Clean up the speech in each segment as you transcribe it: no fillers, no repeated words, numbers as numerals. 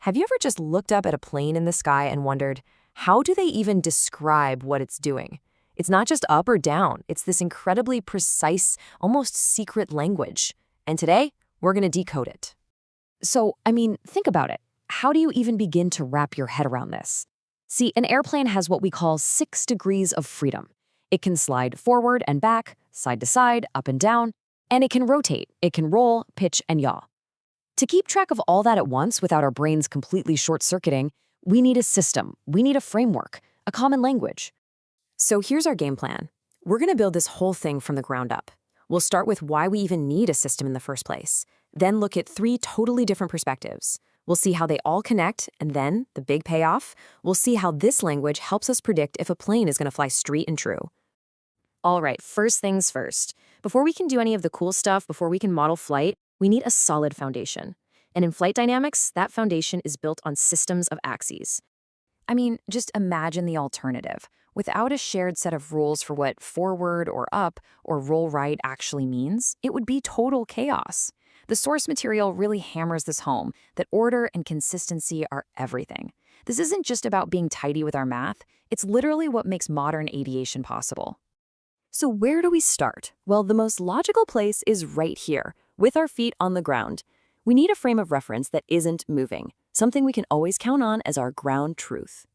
Have you ever just looked up at a plane in the sky and wondered, how do they even describe what it's doing? It's not just up or down, it's this incredibly precise, almost secret language. And today, we're going to decode it. Think about it. How do you even begin to wrap your head around this? See, an airplane has what we call 6 degrees of freedom. It can slide forward and back, side to side, up and down, and it can rotate, it can roll, pitch, and yaw. To keep track of all that at once without our brains completely short-circuiting, we need a system, we need a framework, a common language. So here's our game plan. We're going to build this whole thing from the ground up. We'll start with why we even need a system in the first place, then look at 3 totally different perspectives. We'll see how they all connect, and then, the big payoff, we'll see how this language helps us predict if a plane is going to fly straight and true. All right, first things first. Before we can do any of the cool stuff, before we can model flight, we need a solid foundation. And in flight dynamics, that foundation is built on systems of axes. Just imagine the alternative. Without a shared set of rules for what forward or up or roll right actually means, it would be total chaos. The source material really hammers this home, that order and consistency are everything. This isn't just about being tidy with our math, it's literally what makes modern aviation possible. So where do we start? Well, the most logical place is right here, with our feet on the ground. We need a frame of reference that isn't moving, something we can always count on as our ground truth.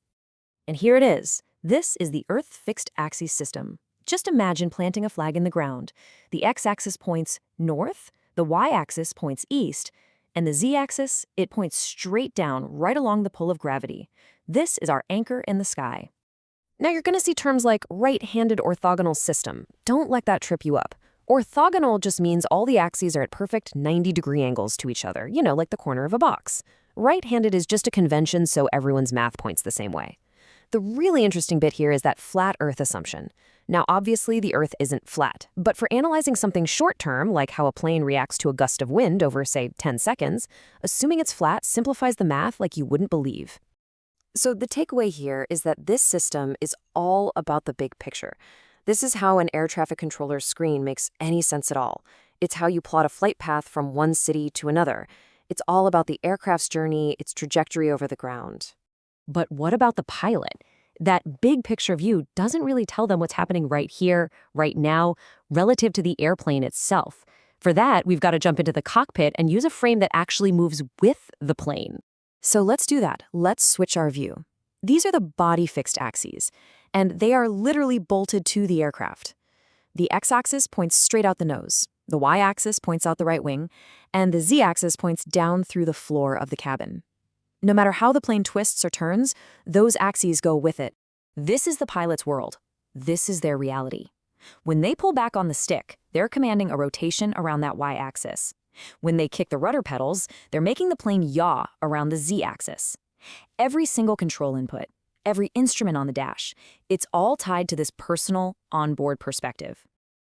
And here it is. This is the Earth Fixed Axis System. Just imagine planting a flag in the ground. The x-axis points north, the y-axis points east, and the z-axis, it points straight down right along the pull of gravity. This is our anchor in the sky. Now you're going to see terms like right-handed orthogonal system. Don't let that trip you up. Orthogonal just means all the axes are at perfect 90-degree angles to each other, like the corner of a box. Right-handed is just a convention so everyone's math points the same way. The really interesting bit here is that flat Earth assumption. Now, obviously, the Earth isn't flat, but for analyzing something short-term, like how a plane reacts to a gust of wind over, say, 10 seconds, assuming it's flat simplifies the math like you wouldn't believe. So the takeaway here is that this system is all about the big picture. This is how an air traffic controller's screen makes any sense at all. It's how you plot a flight path from one city to another. It's all about the aircraft's journey, its trajectory over the ground. But what about the pilot? That big picture view doesn't really tell them what's happening right here, right now, relative to the airplane itself. For that, we've got to jump into the cockpit and use a frame that actually moves with the plane. So let's do that. Let's switch our view. These are the body-fixed axes, and they are literally bolted to the aircraft. The x-axis points straight out the nose, the y-axis points out the right wing, and the z-axis points down through the floor of the cabin. No matter how the plane twists or turns, those axes go with it. This is the pilot's world. This is their reality. When they pull back on the stick, they're commanding a rotation around that y-axis. When they kick the rudder pedals, they're making the plane yaw around the z-axis. Every single control input, every instrument on the dash, it's all tied to this personal, onboard perspective.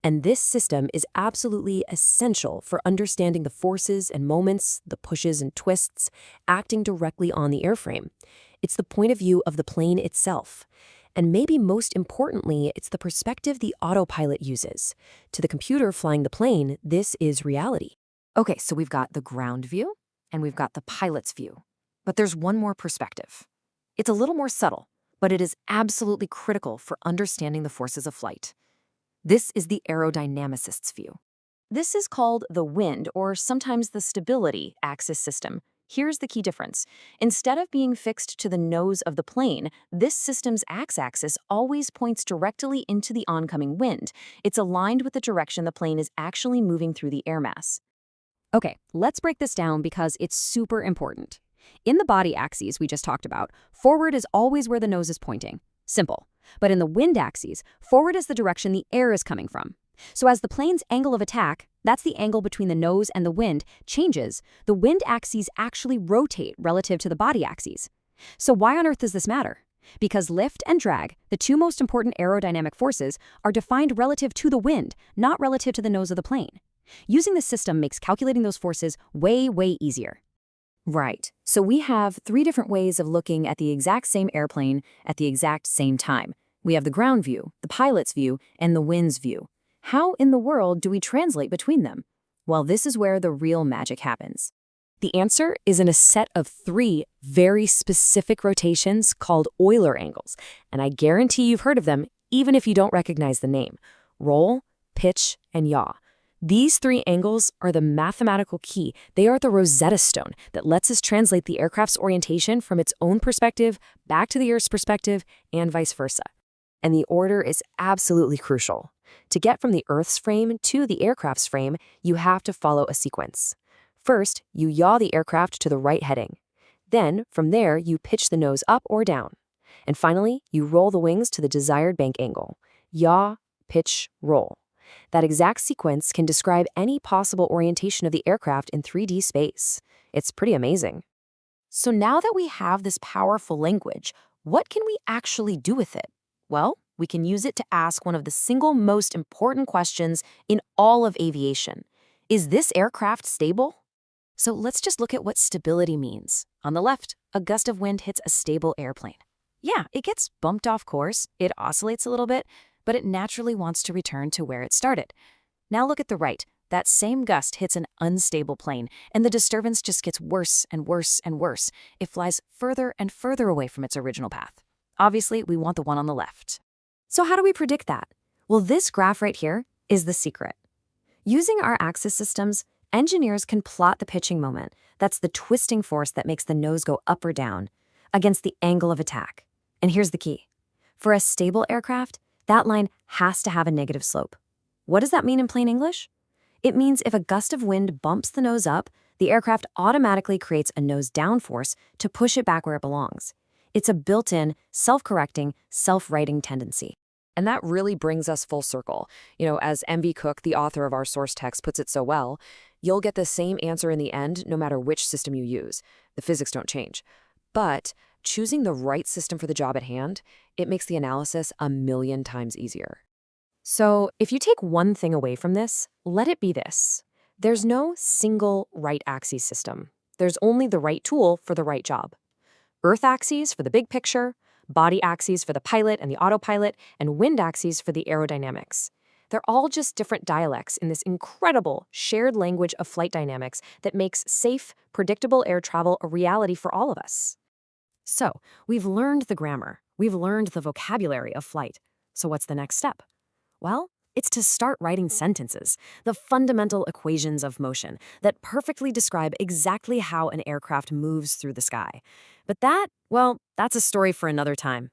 And this system is absolutely essential for understanding the forces and moments, the pushes and twists, acting directly on the airframe. It's the point of view of the plane itself. And maybe most importantly, it's the perspective the autopilot uses. To the computer flying the plane, this is reality. Okay, so we've got the ground view, and we've got the pilot's view. But there's one more perspective. It's a little more subtle, but it is absolutely critical for understanding the forces of flight. This is the aerodynamicist's view. This is called the wind, or sometimes the stability, axis system. Here's the key difference. Instead of being fixed to the nose of the plane, this system's x-axis always points directly into the oncoming wind. It's aligned with the direction the plane is actually moving through the air mass. Okay, let's break this down because it's super important. In the body axes we just talked about, forward is always where the nose is pointing. Simple. But in the wind axes, forward is the direction the air is coming from. So as the plane's angle of attack, that's the angle between the nose and the wind, changes, the wind axes actually rotate relative to the body axes. So why on earth does this matter? Because lift and drag, the 2 most important aerodynamic forces, are defined relative to the wind, not relative to the nose of the plane. Using this system makes calculating those forces way, way easier. Right, so we have 3 different ways of looking at the exact same airplane at the exact same time. We have the ground view, the pilot's view, and the wind's view. How in the world do we translate between them? Well, this is where the real magic happens. The answer is in a set of 3 very specific rotations called Euler angles, and I guarantee you've heard of them even if you don't recognize the name: roll, pitch, and yaw. These 3 angles are the mathematical key. They are the Rosetta Stone that lets us translate the aircraft's orientation from its own perspective back to the Earth's perspective and vice versa. And the order is absolutely crucial. To get from the Earth's frame to the aircraft's frame, you have to follow a sequence. First, you yaw the aircraft to the right heading. Then, from there, you pitch the nose up or down. And finally, you roll the wings to the desired bank angle. Yaw, pitch, roll. That exact sequence can describe any possible orientation of the aircraft in 3D space. It's pretty amazing. So now that we have this powerful language, what can we actually do with it? Well, we can use it to ask one of the single most important questions in all of aviation. Is this aircraft stable? So let's just look at what stability means. On the left, a gust of wind hits a stable airplane. Yeah, it gets bumped off course, it oscillates a little bit, but it naturally wants to return to where it started. Now look at the right. That same gust hits an unstable plane, and the disturbance just gets worse and worse and worse. It flies further and further away from its original path. Obviously, we want the one on the left. So how do we predict that? Well, this graph right here is the secret. Using our axis systems, engineers can plot the pitching moment, that's the twisting force that makes the nose go up or down, against the angle of attack. And here's the key. For a stable aircraft, that line has to have a negative slope. What does that mean in plain English? It means if a gust of wind bumps the nose up, the aircraft automatically creates a nose-down force to push it back where it belongs. It's a built-in, self-correcting, self-righting tendency. And that really brings us full circle. As M.B. Cook, the author of our source text, puts it so well, you'll get the same answer in the end no matter which system you use. The physics don't change. But choosing the right system for the job at hand, it makes the analysis 1,000,000 times easier. So if you take one thing away from this, let it be this. There's no single right axis system. There's only the right tool for the right job. Earth axes for the big picture, body axes for the pilot and the autopilot, and wind axes for the aerodynamics. They're all just different dialects in this incredible shared language of flight dynamics that makes safe, predictable air travel a reality for all of us. So, we've learned the grammar. We've learned the vocabulary of flight. So what's the next step? Well, it's to start writing sentences, the fundamental equations of motion that perfectly describe exactly how an aircraft moves through the sky. But that's a story for another time.